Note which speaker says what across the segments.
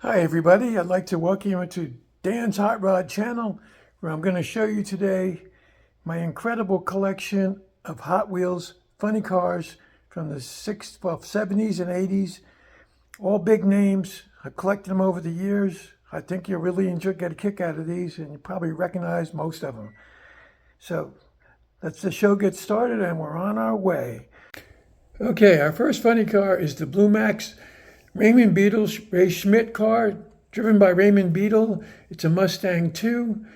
Speaker 1: Hi everybody, I'd like to welcome you to Dan's Hot Rod channel, where I'm going to show you today my incredible collection of Hot Wheels funny cars from the 70s and 80s, all big names. I've collected them over the years. I think you'll really get a kick out of these, and you probably recognize most of them. So let's the show get started, and we're on our way. Okay, our first funny car is the Blue Max Raymond Beetle Ray Schmidt car, driven by Raymond Beetle. It's a Mustang 2.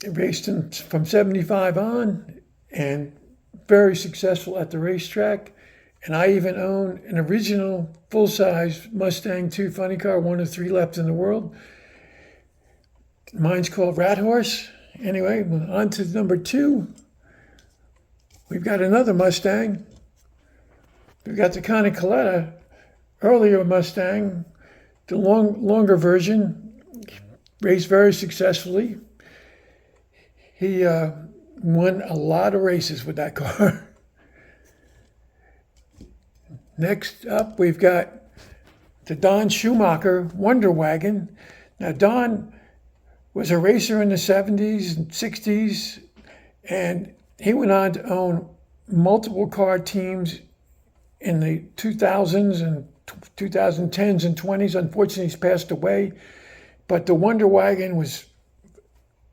Speaker 1: It raced from 75 on and very successful at the racetrack. And I even own an original full-size Mustang 2 funny car, one of 3 left in the world. Mine's called Rat Horse. Anyway, on to number 2. We've got another Mustang. We've got the Coletta, earlier Mustang, the longer version, raced very successfully. He won a lot of races with that car. Next up, we've got the Don Schumacher Wonder Wagon. Now, Don was a racer in the 70s and 60s, and he went on to own multiple car teams in the 2000s and 2010s and 20s. Unfortunately, he's passed away. But the Wonder Wagon was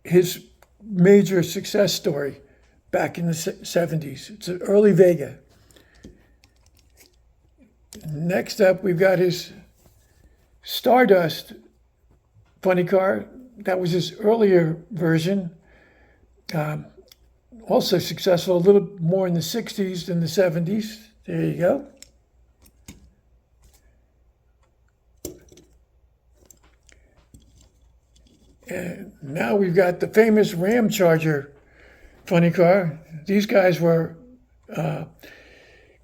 Speaker 1: his major success story back in the 70s. It's an early Vega. Next up, we've got his Stardust funny car. That was his earlier version. Also successful, a little more in the 60s than the 70s. There you go. And now we've got the famous Ram Charger funny car. These guys were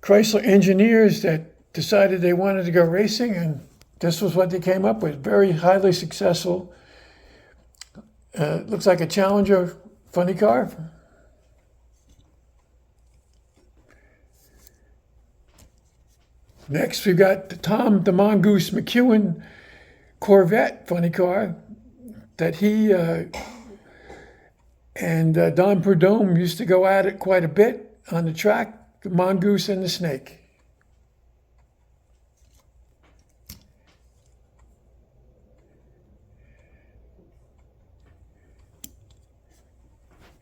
Speaker 1: Chrysler engineers that decided they wanted to go racing, and this was what they came up with. Very highly successful. Looks like a Challenger funny car. Next, we've got the Tom the Mongoose McEwen Corvette funny car that he and Don Prudhomme used to go at it quite a bit on the track, the Mongoose and the Snake.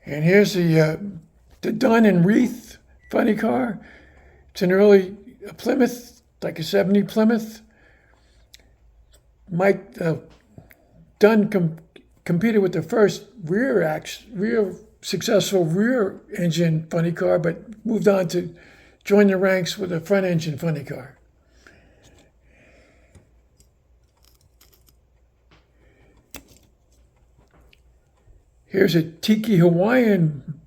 Speaker 1: And here's the Dunn and Reith funny car. It's an early Plymouth, like a 70 Plymouth. Mike Dunn competed with the first rear successful rear engine funny car, but moved on to join the ranks with a front engine funny car. Here's a Tiki Hawaiian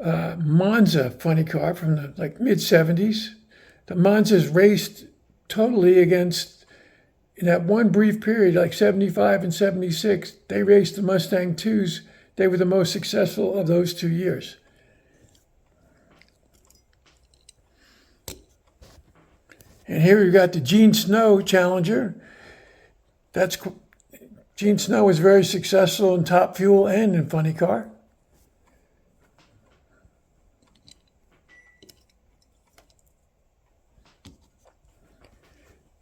Speaker 1: Monza funny car from the mid 70s. The Monzas raced totally against, in that one brief period, like 75 and 76, they raced the Mustang 2s. They were the most successful of those 2 years. And here we've got the Gene Snow Challenger. Gene Snow was very successful in Top Fuel and in funny car.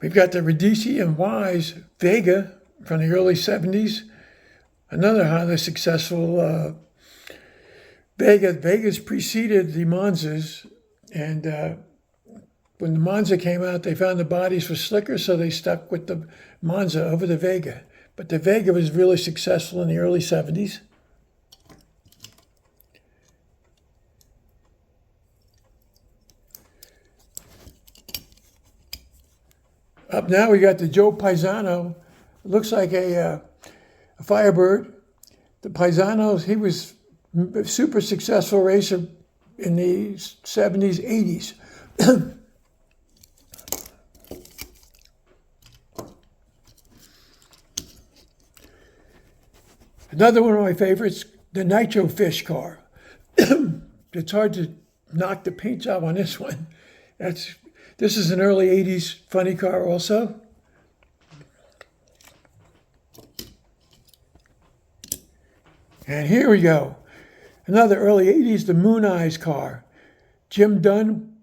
Speaker 1: We've got the Radici and Wise Vega from the early 70s, another highly successful Vega. Vegas preceded the Monzas, and when the Monza came out, they found the bodies were slicker, so they stuck with the Monza over the Vega. But the Vega was really successful in the early 70s. Up now we got the Joe Paisano. It looks like a Firebird. The Paisanos, he was a super successful racer in the 70s, 80s. Another one of my favorites, the Nitro Fish car. It's hard to knock the paint job on this one. This is an early 80s funny car also. And here we go. Another early 80s, the Moon Eyes car. Jim Dunn,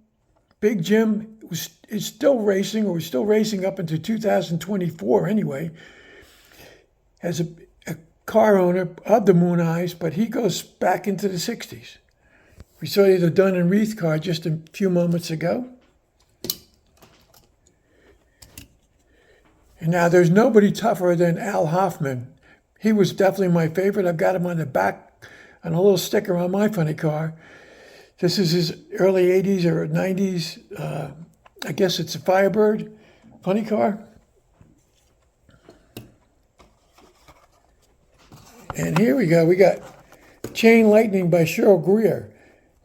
Speaker 1: Big Jim, is still racing, or was still racing up into 2024 anyway, as a car owner of the Moon Eyes, but he goes back into the 60s. We saw you the Dunn and Reith car just a few moments ago. And now there's nobody tougher than Al Hoffman. He was definitely my favorite. I've got him on the back on a little sticker on my funny car. This is his early 80s or 90s. I guess it's a Firebird funny car. And here we go. We got Chain Lightning by Cheryl Greer.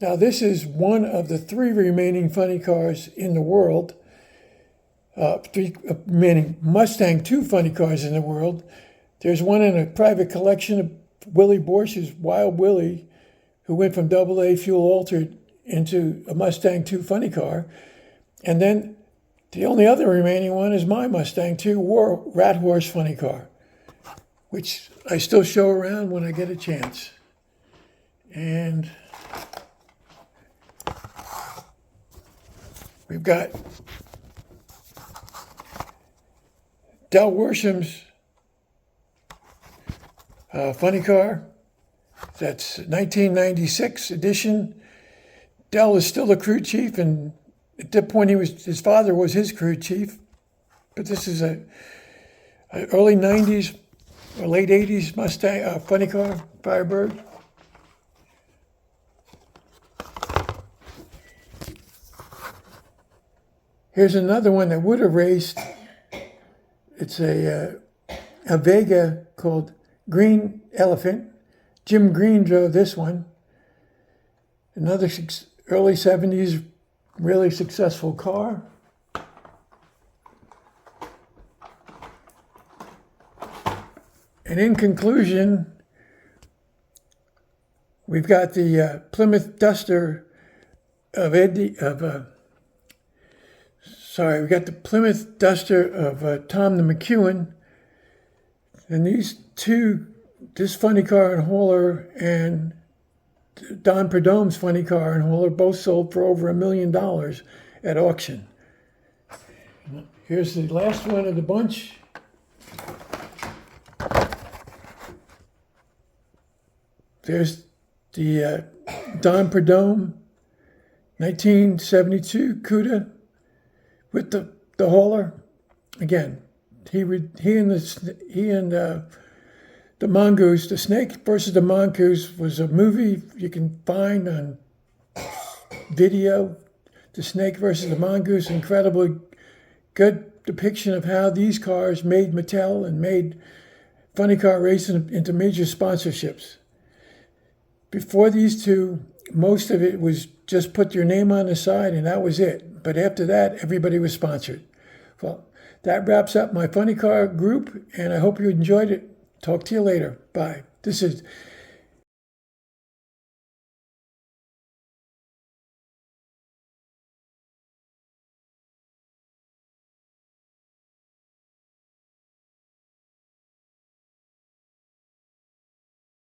Speaker 1: Now this is one of the 3 remaining funny cars in the world. 3 remaining Mustang 2 funny cars in the world. There's one in a private collection of Willie Borsch's Wild Willie, who went from AA fuel altered into a Mustang 2 funny car. And then the only other remaining one is my Mustang 2 Rat Horse funny car, which I still show around when I get a chance. And we've got Del Worsham's funny car. That's 1996 edition. Del is still the crew chief, and at that point his father was his crew chief. But this is a early 90s or late 80s Mustang funny car, Firebird. Here's another one that would have raced. It's a Vega called Green Elephant. Jim Green drove this one. Another early 70s really successful car. And in conclusion, we've got the Plymouth Duster of we got the Plymouth Duster of Tom the McEwen. And these two, this funny car and hauler and Don Perdome's funny car and hauler, both sold for over $1 million at auction. Here's the last one of the bunch. There's the Don Perdome 1972 Cuda with the hauler. Again, he and the mongoose, the snake versus the mongoose, was a movie you can find on video. The snake versus the mongoose, incredibly good depiction of how these cars made Mattel and made funny car racing into major sponsorships. Before these two, most of it was just put your name on the side and that was it. But after that, everybody was sponsored. Well, that wraps up my funny car group, and I hope you enjoyed it. Talk to you later. Bye. This is